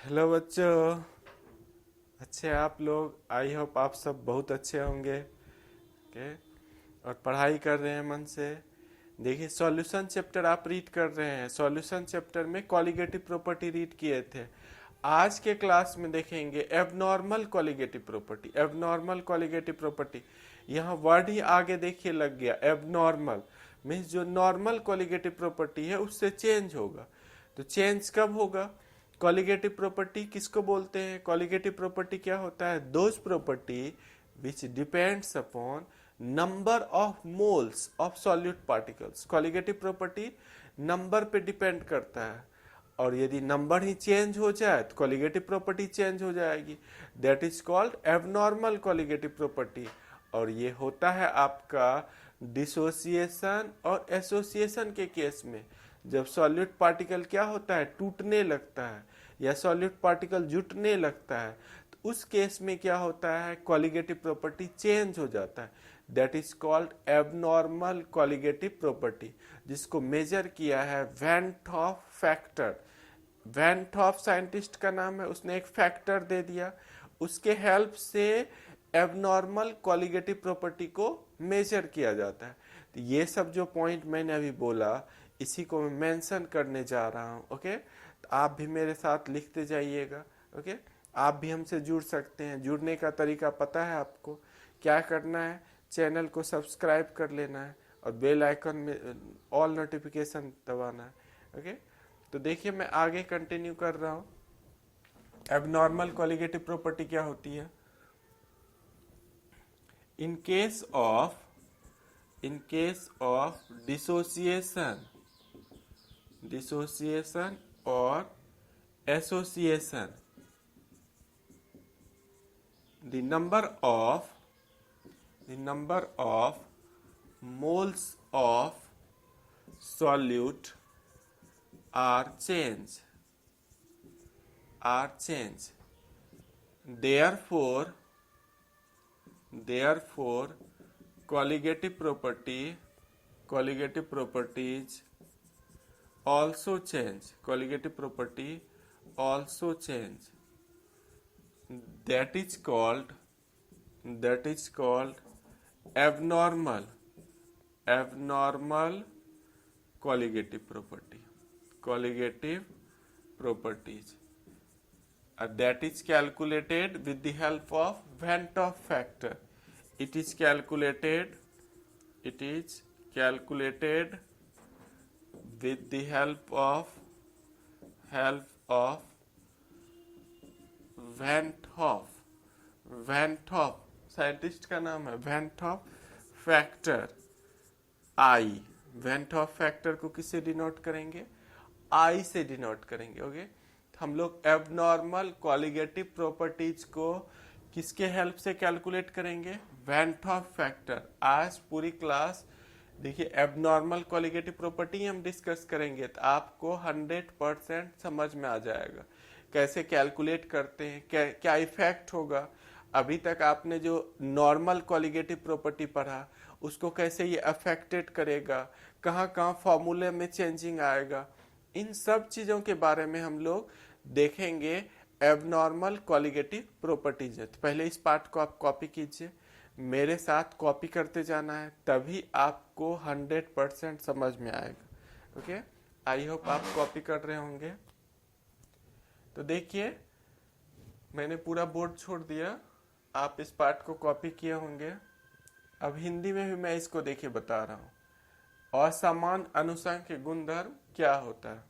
Hello बच्चों। अच्छे आप लोग, आई होप आप सब बहुत अच्छे होंगे। ओके। और पढ़ाई कर रहे हैं मन से। देखिए, सॉल्यूशन चैप्टर आप रीड कर रहे हैं। सॉल्यूशन चैप्टर में कॉलिगेटिव प्रॉपर्टी रीड किए थे। आज के क्लास में देखेंगे abnormal colligative property. Abnormal colligative property, यहाँ वर्ड ही आगे देखिए लग गया। एबनॉर्मल मीन्स जो नॉर्मल कॉलिगेटिव प्रॉपर्टी है उससे चेंज होगा। तो चेंज कब होगा? कॉलिगेटिव प्रॉपर्टी किसको बोलते हैं? कॉलिगेटिव प्रॉपर्टी क्या होता है? Those property which depends upon number of moles of solute particles. Colligative property number पे डिपेंड करता है, और यदि नंबर ही चेंज हो जाए तो कॉलिगेटिव प्रॉपर्टी चेंज हो जाएगी। That is called abnormal colligative property. और ये होता है आपका डिसोसिएशन और एसोसिएशन के केस में। जब सॉल्यूट पार्टिकल क्या होता है, टूटने लगता है या सॉल्यूट पार्टिकल जुटने लगता है, तो उस केस में क्या होता है, कॉलिगेटिव प्रॉपर्टी चेंज हो जाता है। That is called abnormal colligative property, जिसको मेजर किया है van't Hoff factor. Van't Hoff scientist का नाम है, उसने एक फैक्टर दे दिया, उसके हेल्प से एबनॉर्मल कॉलिगेटिव प्रॉपर्टी को मेजर किया जाता है। तो ये सब जो पॉइंट मैंने अभी बोला, इसी को मैं मेंशन करने जा रहा हूँ। ओके, तो आप भी मेरे साथ लिखते जाइएगा। ओके, आप भी हमसे जुड़ सकते हैं। जुड़ने का तरीका पता है आपको, क्या करना है? चैनल को सब्सक्राइब कर लेना है और बेल आइकन में ऑल नोटिफिकेशन दबाना है। ओके, तो देखिए मैं आगे कंटिन्यू कर रहा हूँ। एबनॉर्मल कॉलिगेटिव प्रॉपर्टी क्या होती है? इन case of dissociation or association, the number of moles of solute are changed. Therefore colligative properties also change. Colligative property also change. That is called abnormal colligative properties. That is calculated with the help of Van 't Hoff factor. It is calculated with the help of Van 't Hoff scientist का नाम है van't Hoff factor. आई, van Hoff factor को किससे denote करेंगे? आई से denote करेंगे। Okay, हम लोग एबनॉर्मल कॉलिगेटिव प्रॉपर्टीज को किसके हेल्प से कैलकुलेट करेंगे? Van't Hoff factor. आज पूरी क्लास देखिए एबनॉर्मल कॉलिगेटिव प्रॉपर्टी हम डिस्कस करेंगे, तो आपको 100% समझ में आ जाएगा कैसे कैलकुलेट करते हैं, क्या इफेक्ट होगा। अभी तक आपने जो नॉर्मल कॉलिगेटिव प्रॉपर्टी पढ़ा, उसको कैसे ये अफेक्टेड करेगा, कहाँ कहाँ फॉर्मूले में चेंजिंग आएगा, इन सब चीज़ों के बारे में हम लोग देखेंगे एबनॉर्मल कॉलिगेटिव प्रॉपर्टीज है। तो पहले इस पार्ट को आप कॉपी कीजिए, मेरे साथ कॉपी करते जाना है, तभी आपको 100% समझ में आएगा। ओके, आई होप आप कॉपी कर रहे होंगे। तो देखिए मैंने पूरा बोर्ड छोड़ दिया, आप इस पार्ट को कॉपी किए होंगे। अब हिंदी में भी मैं इसको देखिए बता रहा हूँ। असमान अनुसंख्य गुणधर्म क्या होता है?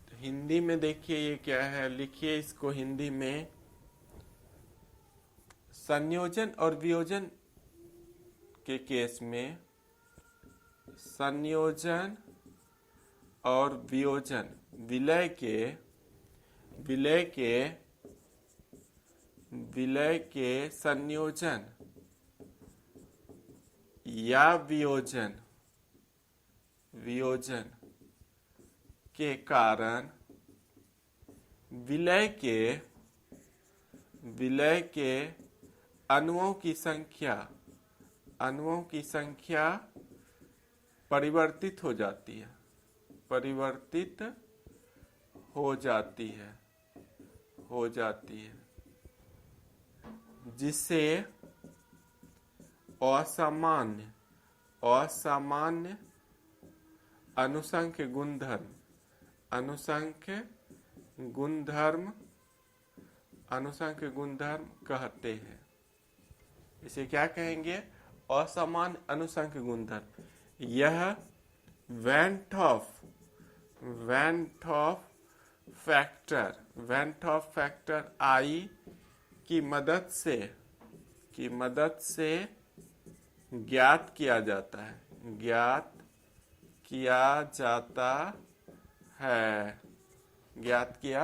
तो हिंदी में देखिए ये क्या है, लिखिए इसको हिंदी में। संयोजन और वियोजन के केस में, संयोजन और वियोजन, विलय के संयोजन या वियोजन के कारण विलय के अणुओं की संख्या परिवर्तित हो जाती है। परिवर्तित हो जाती है, हो जाती है, जिसे असामान्य, असामान्य अनुसंख्य गुणधर्म, अनुसंख्य गुणधर्म, अनुसंख्य गुणधर्म कहते हैं। इसे क्या कहेंगे? असामान्य अनुसंख्य गुणधर्म। यह went of, went of factor, went of factor I की मदद से, की मदद से ज्ञात किया जाता है, ज्ञात किया जाता है, ज्ञात किया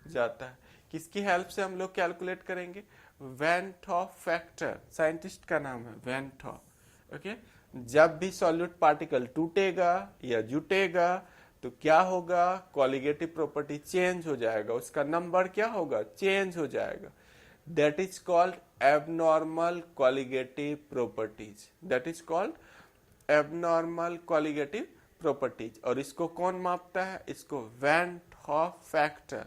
जाता है। किसकी हेल्प से हम लोग कैलकुलेट करेंगे? वेंट ऑफ फैक्टर, साइंटिस्ट का नाम है वेंट ऑफ। ओके, जब भी सॉल्यूट पार्टिकल टूटेगा या जुटेगा तो क्या होगा? कॉलिगेटिव प्रॉपर्टी चेंज हो जाएगा, उसका नंबर क्या होगा? चेंज हो जाएगा। That is called abnormal colligative properties, that is called abnormal colligative properties. और इसको कौन मापता है? इसको वेंट ऑफ फैक्टर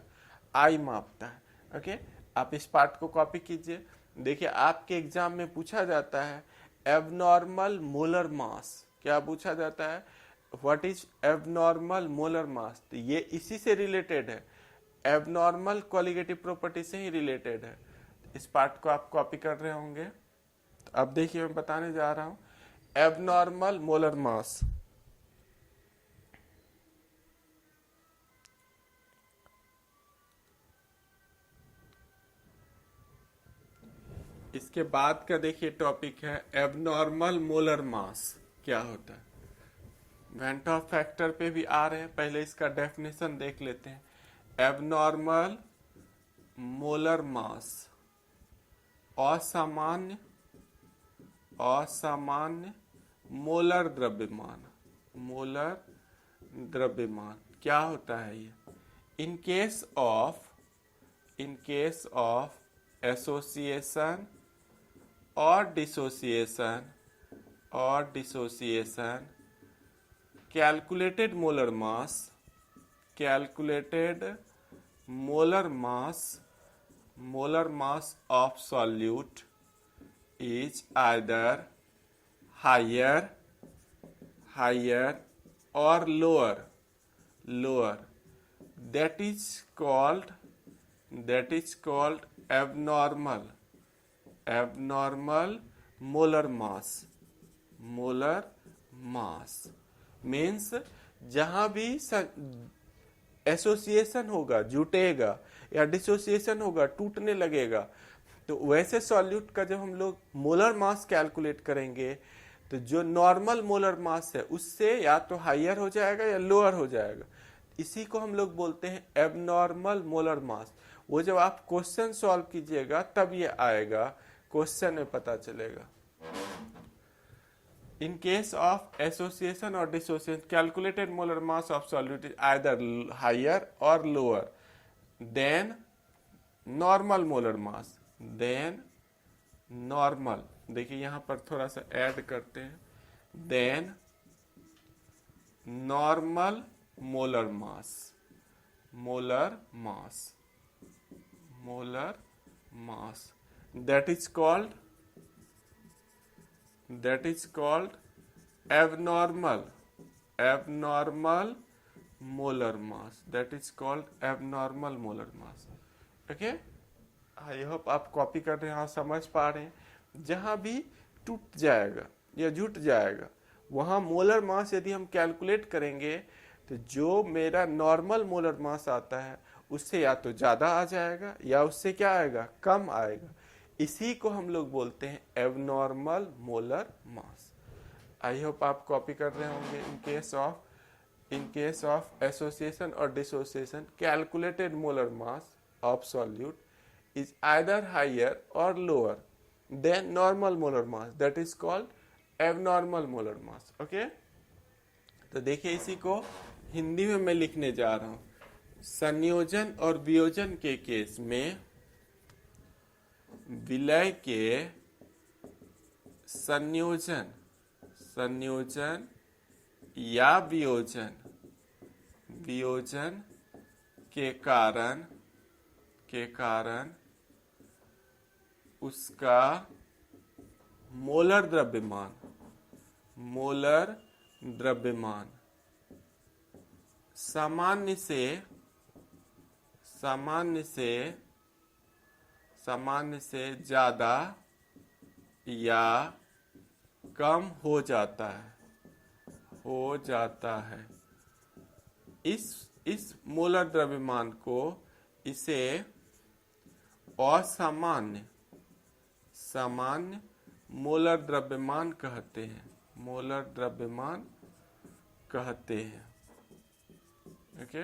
आई मापता है। ओके, आप इस पार्ट को कॉपी कीजिए। देखिए, आपके एग्जाम में पूछा जाता है एबनॉर्मल मोलर मास। क्या पूछा जाता है? व्हाट इज एबनॉर्मल मोलर मास? तो ये इसी से रिलेटेड है, एबनॉर्मल कॉलिगेटिव प्रॉपर्टी से ही रिलेटेड है। इस पार्ट को आप कॉपी कर रहे होंगे। तो अब देखिए, मैं बताने जा रहा हूं एबनॉर्मल मोलर मास। इसके बाद का देखिए टॉपिक है एबनॉर्मल मोलर मास क्या होता है। वेंट ऑफ फैक्टर पे भी आ रहे हैं, पहले इसका डेफिनेशन देख लेते हैं। एबनॉर्मल मोलर मास, असामान्य, असामान्य मोलर द्रव्यमान, मोलर द्रव्यमान क्या होता है ये? इन case of, in case of association और डिसोसिएशन, और dissociation calculated molar mass, calculated molar mass, molar mass of solute is either higher, higher or lower, lower. That is called, that is called abnormal, abnormal molar mass, molar mass means जहां भी association होगा, जुटेगा, या dissociation होगा, टूटने लगेगा, तो वैसे solute का जब हम लोग मोलर मास कैलकुलेट करेंगे तो जो नॉर्मल मोलर मास है उससे या तो हायर हो जाएगा या लोअर हो जाएगा। इसी को हम लोग बोलते हैं एबनॉर्मल मोलर मास। वो जब आप क्वेश्चन सॉल्व कीजिएगा तब ये आएगा, क्वेश्चन में पता चलेगा। इन केस ऑफ एसोसिएशन और dissociation calculated molar mass of solute is either higher और lower than normal molar mass, then normal. देखिए यहां पर थोड़ा सा ऐड करते हैं, then normal molar mass, molar mass, molar mass that is called, that is called abnormal, abnormal molar mass, that is called abnormal molar mass. Okay, I hope आप copy कर रहे हैं और समझ पा रहे हैं। जहां भी टूट जाएगा या जुट जाएगा वहां मोलर मास यदि हम कैलकुलेट करेंगे तो जो मेरा नॉर्मल मोलर मास आता है उससे या तो ज्यादा आ जाएगा या उससे क्या आएगा? कम आएगा। इसी को हम लोग बोलते हैं abnormal molar mass. I hope आप कॉपी कर रहे होंगे। In case of, in case of association और dissociation calculated molar mass of solute is either higher or lower than normal molar mass, that is called abnormal molar mass. Okay, तो देखिए इसी को हिंदी में मैं लिखने जा रहा हूं। संयोजन और वियोजन के केस में विलय के संयोजन, संयोजन या वियोजन, वियोजन के कारण उसका मोलर द्रव्यमान सामान्य से ज्यादा या कम हो जाता है। इस मोलर द्रव्यमान को इसे असामान्य मोलर द्रव्यमान कहते हैं। ओके,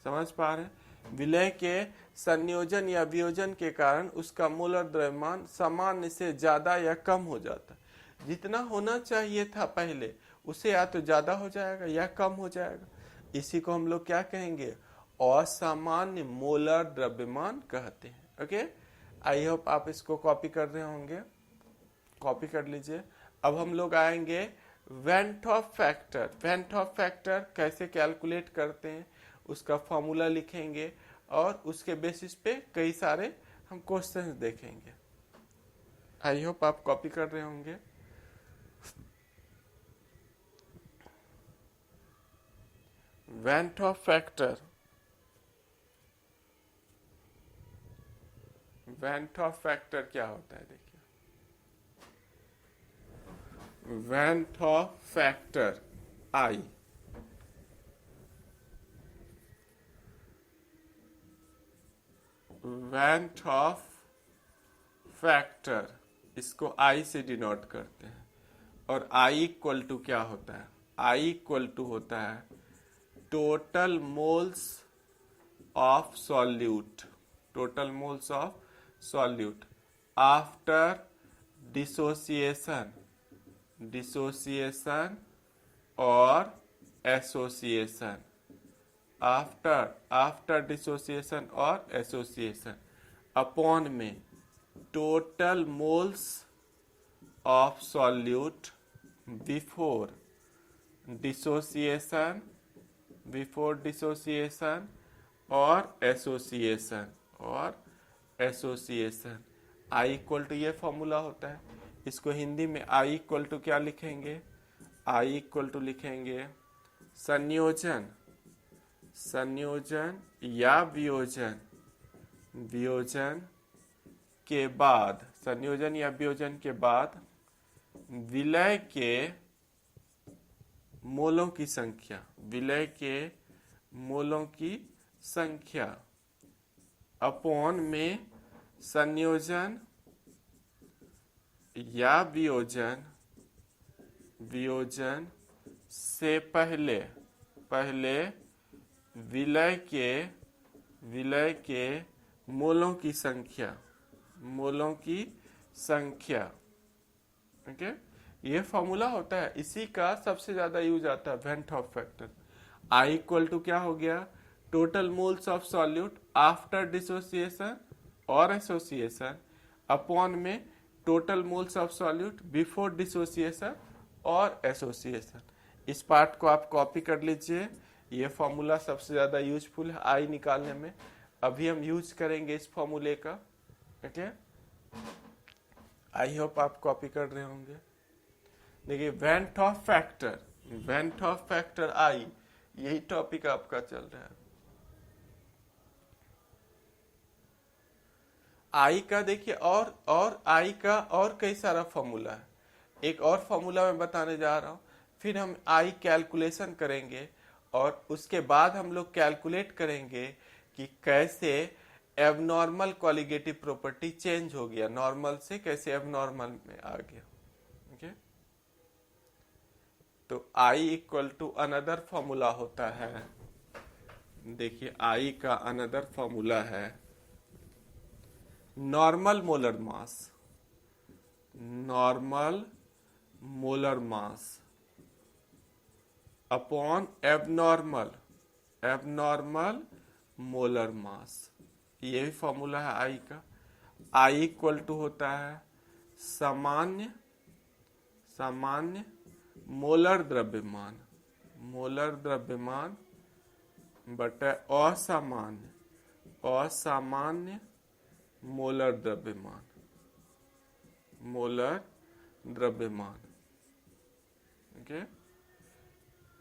समझ पा रहे हैं? विलय के संयोजन या वियोजन के कारण उसका मोलर द्रव्यमान सामान्य से ज्यादा या कम हो जाता है। जितना होना चाहिए था पहले उसे या तो ज्यादा हो जाएगा या कम हो जाएगा। इसी को हम लोग क्या कहेंगे? असामान्य मोलर द्रव्यमान कहते हैं। ओके, आई होप आप इसको कॉपी कर रहे होंगे, कॉपी कर लीजिए। अब हम लोग आएंगे वेन टॉप फैक्टर कैसे कैलकुलेट करते हैं उसका फॉर्मूला लिखेंगे और उसके बेसिस पे कई सारे हम क्वेश्चंस देखेंगे। आई होप आप कॉपी कर रहे होंगे। वेन टॉप फैक्टर क्या होता है? देखिए, when Hoff factor I when Hoff factor इसको आई से डिनोट करते हैं। और आई इक्वल टू क्या होता है? आई इक्वल टू होता है total moles of solute after dissociation और एसोसिएशन। आफ्टर डिसोसिएशन और एसोसिएशन अपॉन में total moles of solute before dissociation और एसोसिएशन। आई इक्वल टू ये फॉर्मूला होता है। इसको हिंदी में आई इक्वल टू क्या लिखेंगे? आई इक्वल टू लिखेंगे संयोजन या वियोजन के बाद विलय के मोलों की संख्या अपॉन में संयोजन या वियोजन से पहले विलय के मोलों की संख्या। ओके, ये फॉर्मूला होता है। इसी का सबसे ज्यादा यूज आता है van't Hoff factor. I equal to क्या हो गया? Total moles of solute after dissociation और एसोसिएशन अपॉन में total moles of solute before dissociation और एसोसिएशन। इस पार्ट को आप कॉपी कर लीजिए। ये फॉर्मूला सबसे ज्यादा यूजफुल है आई निकालने में। अभी हम यूज करेंगे इस फॉर्मूले का। ओके, आई होप आप कॉपी कर रहे होंगे। देखिए, वेन टॉप फैक्टर आई, यही टॉपिक आपका चल रहा है। आई का देखिए और आई का और कई सारा फॉर्मूला है। एक और फॉर्मूला मैं बताने जा रहा हूं, फिर हम आई कैलकुलेशन करेंगे और उसके बाद हम लोग कैलकुलेट करेंगे कि कैसे एबनॉर्मल कॉलिगेटिव प्रॉपर्टी चेंज हो गया, नॉर्मल से कैसे एबनॉर्मल में आ गया। ओके, तो आई इक्वल टू अनदर फॉर्मूला होता है। देखिए, आई का अनदर फॉर्मूला है normal molar mass upon abnormal molar मास। ये भी फॉर्मूला है आई का। आई इक्वल टू होता है सामान्य मोलर द्रव्यमान बटा असामान्य असामान्य मोलर द्रव्यमान okay.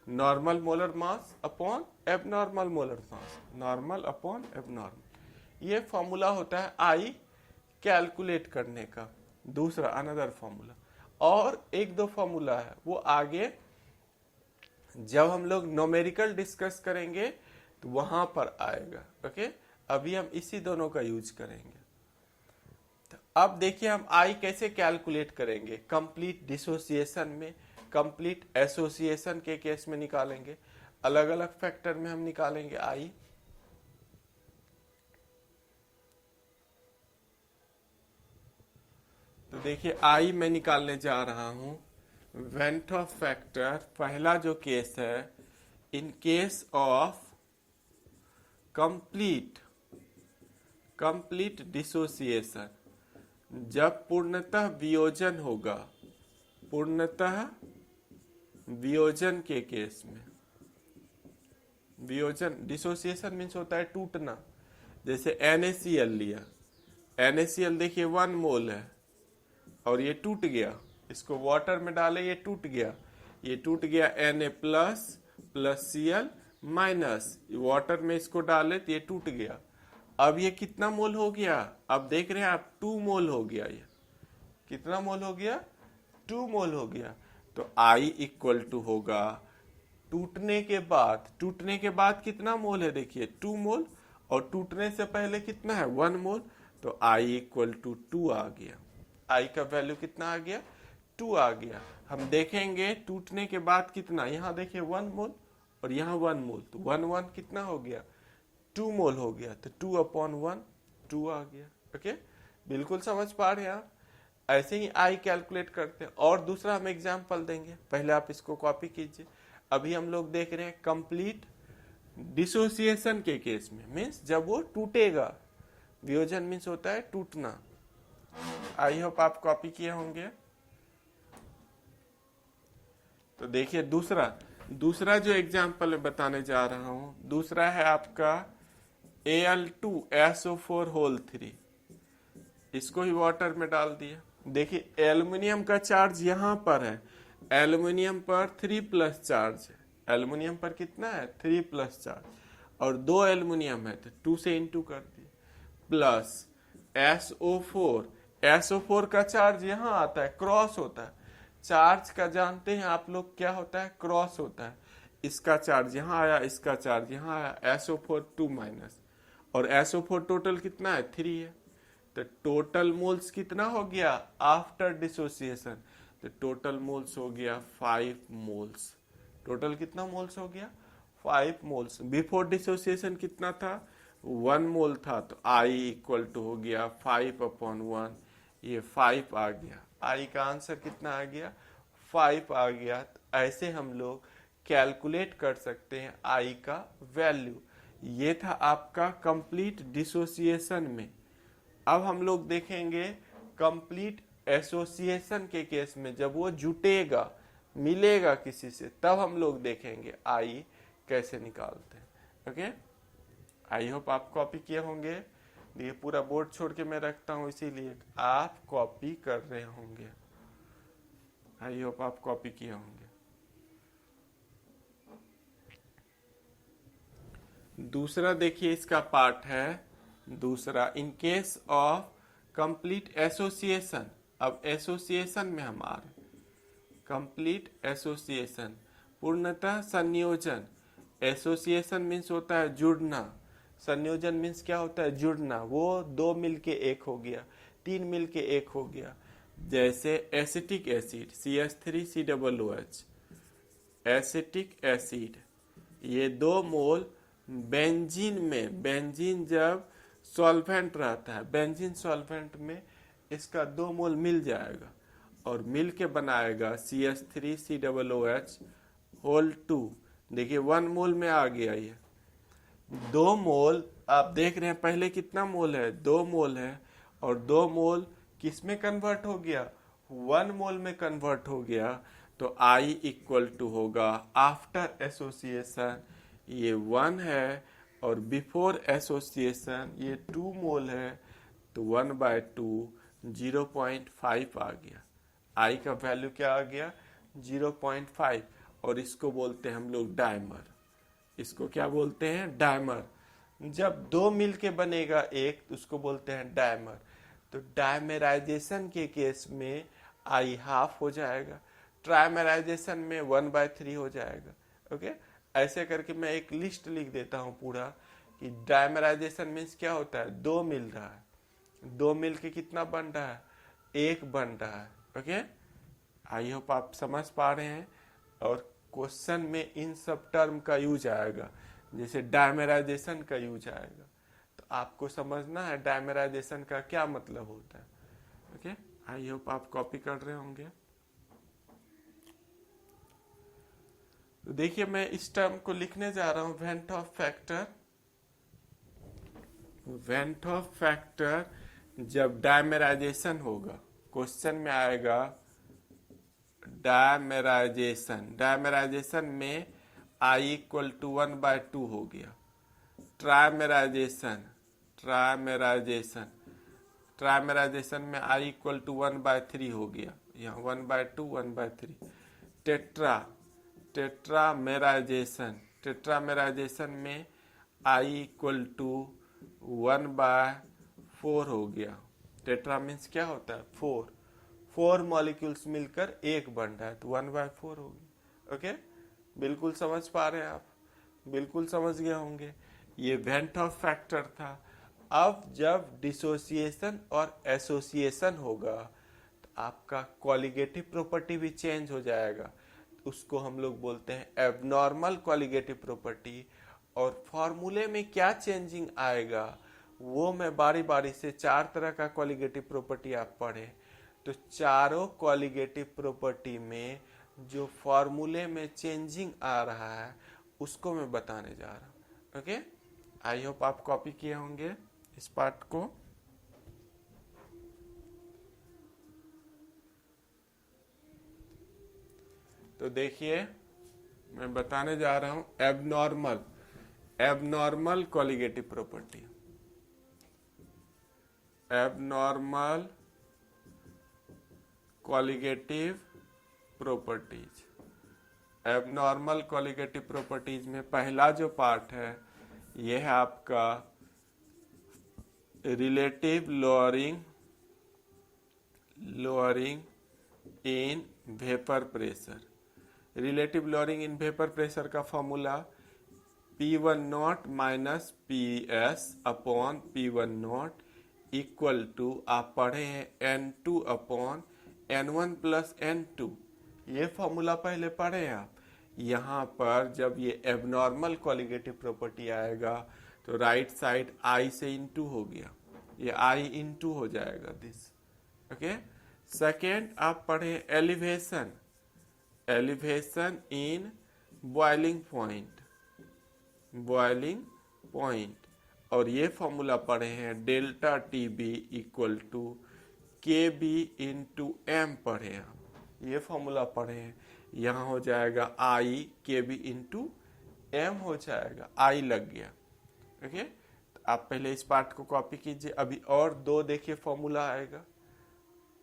Normal molar mass upon abnormal molar मास, नॉर्मल अपॉन एबनॉर्मल। ये फॉर्मूला होता है आई कैलकुलेट करने का, दूसरा अनदर फॉर्मूला। और एक दो फॉर्मूला है वो आगे जब हम लोग न्यूमेरिकल डिस्कस करेंगे तो वहां पर आएगा। ओके, अभी हम इसी दोनों का यूज करेंगे। तो अब देखिए हम आई कैसे कैलकुलेट करेंगे। कंप्लीट डिसोसिएशन में, कंप्लीट एसोसिएशन के केस में निकालेंगे, अलग अलग फैक्टर में हम निकालेंगे आई। तो देखिए आई मैं निकालने जा रहा हूं वेंट ऑफ फैक्टर। पहला जो केस है, इन केस ऑफ कंप्लीट डिसोसिएशन, जब पूर्णतः वियोजन होगा, पूर्णतः वियोजन के केस में, वियोजन डिसोसिएशन मीन्स होता है टूटना। जैसे NaCl लिया, NaCl देखिए 1 मोल है और ये टूट गया, इसको वाटर में डाले ये टूट गया, ये टूट गया Na plus Cl minus, water में इसको डाले तो ये टूट गया। अब ये कितना मोल हो गया, अब देख रहे हैं आप 2 मोल हो गया। ये कितना मोल हो गया, 2 मोल हो गया। तो I इक्वल टू होगा टूटने के बाद कितना मोल है, देखिए 2 मोल, और टूटने से पहले कितना है 1 मोल। तो I इक्वल टू 2 आ गया। I का वैल्यू कितना आ गया, 2 आ गया। हम देखेंगे टूटने के बाद कितना, यहाँ देखिए 1 मोल और यहाँ 1 मोल, तो 1 कितना हो गया, 2 मोल हो गया। तो 2/1 2 आ गया। ओके, बिल्कुल समझ पा रहे हैं आप। ऐसे ही आई कैलकुलेट करते हैं। और दूसरा हम एग्जाम्पल देंगे, पहले आप इसको कॉपी कीजिए। अभी हम लोग देख रहे हैं कंप्लीट डिसोसिएशन के केस में, मीन्स जब वो टूटेगा। वियोजन मीन्स होता है टूटना। आई होप आप कॉपी किए होंगे। तो देखिए दूसरा जो एग्जाम्पल मैं बताने जा रहा हूं, दूसरा है आपका Al2SO4 इसको ही वाटर में डाल दिया। देखिए एल्युमिनियम का चार्ज यहां पर है, एल्युमिनियम पर 3+ चार्ज है। एल्युमिनियम पर कितना है, 3+ चार्ज, और 2 एल्युमिनियम है तो 2 से इंटू कर दिए, प्लस SO4 का चार्ज यहां आता है, क्रॉस होता है। चार्ज का जानते हैं आप लोग क्या होता है, क्रॉस होता है। इसका चार्ज यहां आया, इसका चार्ज यहां आया, SO4 2 माइनस, और SO4 टोटल कितना है 3 है। तो टोटल मोल्स कितना हो गया आफ्टर डिसोसिएशन, तो टोटल मोल्स हो गया 5 मोल्स। टोटल कितना मोल्स हो गया, 5 मोल्स। बिफोर डिसोसिएशन कितना था, 1 मोल था। तो I इक्वल टू हो गया 5/1, ये 5 आ गया। I का आंसर कितना आ गया, 5 आ गया। तो ऐसे हम लोग कैलकुलेट कर सकते हैं I का वैल्यू। ये था आपका कंप्लीट डिसोसिएशन में। अब हम लोग देखेंगे कंप्लीट एसोसिएशन के केस में, जब वो जुटेगा, मिलेगा किसी से, तब हम लोग देखेंगे आई कैसे निकालते हैं। ओके, आई होप आप कॉपी किए होंगे। ये पूरा बोर्ड छोड़ के मैं रखता हूं, इसीलिए आप कॉपी कर रहे होंगे। आई होप आप कॉपी किए होंगे। दूसरा देखिए इसका पार्ट है, दूसरा इन केस ऑफ कंप्लीट एसोसिएशन। अब एसोसिएशन में हम आ रहे, कंप्लीट एसोसिएशन, पूर्णतः संयोजन। एसोसिएशन मीन्स होता है जुड़ना, संयोजन मीन्स क्या होता है, जुड़ना। वो 2 मिलके 1 हो गया, 3 मिलके 1 हो गया। जैसे acetic acid CH3COOH, acetic acid, ये 2 मोल बेंजीन में, बेंजीन जब सॉल्वेंट रहता है, बेंजीन सॉल्वेंट में इसका 2 मोल मिल जाएगा और मिल के बनाएगा CH3COOH होल 2। देखिए 1 मोल में आ गया ये। 2 मोल आप देख रहे हैं, पहले कितना मोल है, 2 मोल है, और 2 मोल किस में कन्वर्ट हो गया, 1 मोल में कन्वर्ट हो गया। तो I इक्वल टू होगा आफ्टर एसोसिएशन ये 1 है, और बिफोर एसोसिएशन ये 2 मोल है, तो 1/2 0.5 आ गया। आई का वैल्यू क्या आ गया? 0.5। और इसको बोलते हैं हम लोग डायमर। इसको क्या बोलते हैं? डायमर। जब 2 मिलके बनेगा एक, तो उसको बोलते हैं डायमर। तो डायमेराइजेशन के केस में आई हाफ हो जाएगा, ट्राइमेराइजेशन में 1/3 हो जाएगा। ओके, ऐसे करके मैं एक लिस्ट लिख देता हूँ पूरा कि डायमेराइजेशन मीन्स क्या होता है? 2 मिल रहा है, 2 मिल के कितना बन रहा है? 1 बन रहा है। ओके, आई होप आप समझ पा रहे हैं। और क्वेश्चन में इन सब टर्म का यूज आएगा, जैसे डायमेराइजेशन का यूज आएगा, तो आपको समझना है डायमेराइजेशन का क्या मतलब होता है। ओके, आई होप आप कॉपी कर रहे होंगे। तो देखिए, मैं इस टर्म को लिखने जा रहा हूं, went of factor. Went of factor जब डायमेराइजेशन होगा, क्वेश्चन में आएगा डायमेराइजेशन। डायमेराइजेशन में आई इक्वल टू 1/2 हो गया। ट्राइमेराइजेशन, ट्राइमेराइजेशन, ट्राइमेराइजेशन में आई इक्वल टू 1/3 हो गया, यहाँ 1/2 1/3। टेट्रा, टेट्रामेराइजेशन, टेट्रामेराइजेशन में आई इक्वल टू 1/4 हो गया। टेट्रा मीन्स क्या होता है? 4। 4 मॉलिक्यूल्स मिलकर एक बन रहा है, तो 1/4 होगी। ओके, बिल्कुल समझ पा रहे हैं आप? बिल्कुल समझ गए होंगे। ये वेंट ऑफ फैक्टर था। अब जब डिसोसिएशन और एसोसिएशन होगा, तो आपका कॉलिगेटिव प्रॉपर्टी भी चेंज हो जाएगा। उसको हम लोग बोलते हैं एबनॉर्मल कॉलिगेटिव प्रॉपर्टी। और फॉर्मूले में क्या चेंजिंग आएगा, वो मैं बारी बारी से 4 तरह का कॉलिगेटिव प्रॉपर्टी आप पढ़े, तो चारों कॉलिगेटिव प्रॉपर्टी में जो फॉर्मूले में चेंजिंग आ रहा है, उसको मैं बताने जा रहा हूँ। ओके, आई होप आप कॉपी किए होंगे इस पार्ट को। तो देखिए, मैं बताने जा रहा हूं abnormal, abnormal colligative property. Abnormal colligative properties. Abnormal colligative properties में पहला जो पार्ट है, यह है आपका relative lowering, lowering in vapour pressure. Relative lowering in vapour pressure का formula P1 minus PS upon P1 equal to, आप पढ़े हैं N2 upon N1 plus N2। ये फॉर्मूला पहले पढ़े हैं आप। यहाँ पर जब ये एबनॉर्मल कॉलिगेटिव प्रॉपर्टी आएगा, तो राइट साइड I से इनटू हो गया, ये I इनटू हो जाएगा दिस। ओके, सेकेंड आप पढ़े elevation, elevation in boiling point, boiling point. और ये फॉर्मूला पढ़े हैं delta TB equal to KB into M पढ़े हैं, ये फॉर्मूला पढ़े हैं। यहाँ हो जाएगा I KB इंटू M हो जाएगा, I लग गया। ओके, तो आप पहले इस पार्ट को कॉपी कीजिए। अभी और 2 देखिए फॉर्मूला आएगा,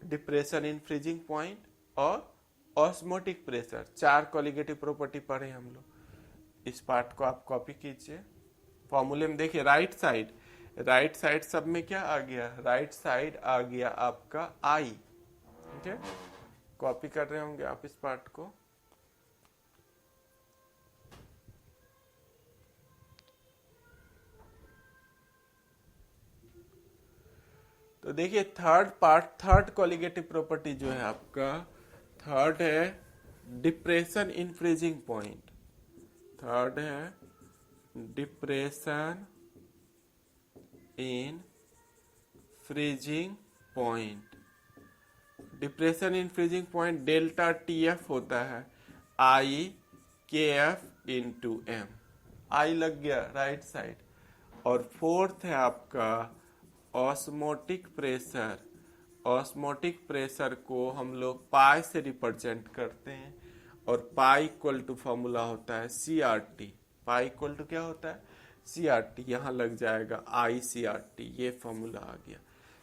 डिप्रेशन इन फ्रीजिंग पॉइंट और ऑस्मोटिक प्रेशर। 4 कॉलिगेटिव प्रॉपर्टी पढ़े हम लोग। इस पार्ट को आप कॉपी कीजिए। फॉर्मूले में देखिए राइट साइड, राइट साइड सब में क्या आ गया? राइट साइड आ गया आपका आई। ठीक है, कॉपी कर रहे होंगे आप इस पार्ट को। तो देखिए third part, third colligative property जो है आपका, थर्ड है depression in freezing point. Third है depression in freezing point. Depression in freezing point delta TF होता है IKF इंटू M। I लग गया राइट साइड। और फोर्थ है आपका ऑस्मोटिक प्रेशर। ऑस्मोटिक प्रेशर को हम लोग पाई से रिप्रेजेंट करते हैं, और पाई इक्वल टू फॉर्मूला होता है CRT। पाई इक्वल टू क्या होता है CRT, यहाँ लग जाएगा ICRT, ये फॉर्मूला आ गया।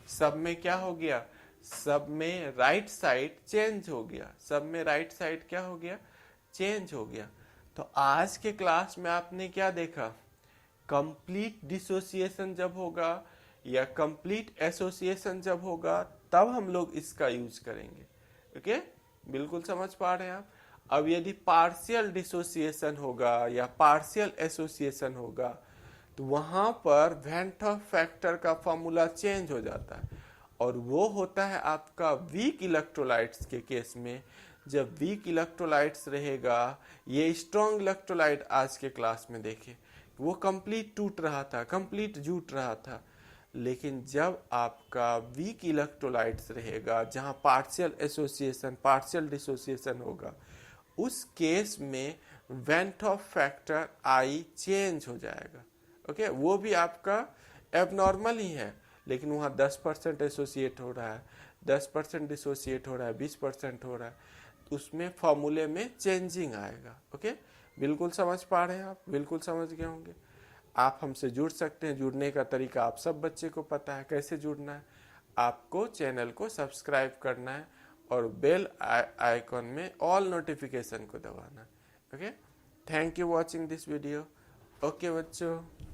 सब में क्या हो गया, सब में राइट साइड चेंज हो गया, सब में राइट साइड क्या हो गया, चेंज हो गया। तो आज के क्लास में आपने क्या देखा, कंप्लीट डिसोसिएशन जब होगा या कंप्लीट एसोसिएशन जब होगा तब हम लोग इसका यूज करेंगे। ओके, बिल्कुल समझ पा रहे हैं आप। अब यदि पार्शियल डिसोसिएशन होगा या पार्शियल एसोसिएशन होगा तो वहां पर वैन हॉफ फैक्टर का फॉर्मूला चेंज हो जाता है, और वो होता है आपका वीक इलेक्ट्रोलाइट्स के केस में। जब वीक इलेक्ट्रोलाइट्स रहेगा, ये स्ट्रॉन्ग इलेक्ट्रोलाइट आज के क्लास में देखे वो कंप्लीट टूट रहा था, कंप्लीट जुट रहा था। लेकिन जब आपका वीक इलेक्ट्रोलाइट्स रहेगा, जहां पार्शियल एसोसिएशन पार्शियल डिसोसिएशन होगा, उस केस में van't Hoff factor i change हो जाएगा। ओके, वो भी आपका एबनॉर्मल ही है, लेकिन वहाँ 10% एसोसिएट हो रहा है, 10% डिसोसिएट हो रहा है, 20% हो रहा है, तो उसमें फॉर्मूले में चेंजिंग आएगा। ओके, बिल्कुल समझ पा रहे हैं आप, बिल्कुल समझ गए होंगे। आप हमसे जुड़ सकते हैं, जुड़ने का तरीका आप सब बच्चे को पता है कैसे जुड़ना है। आपको चैनल को सब्सक्राइब करना है और बेल आइकॉन में ऑल नोटिफिकेशन को दबाना है। Okay, thank you watching this video. Okay बच्चों।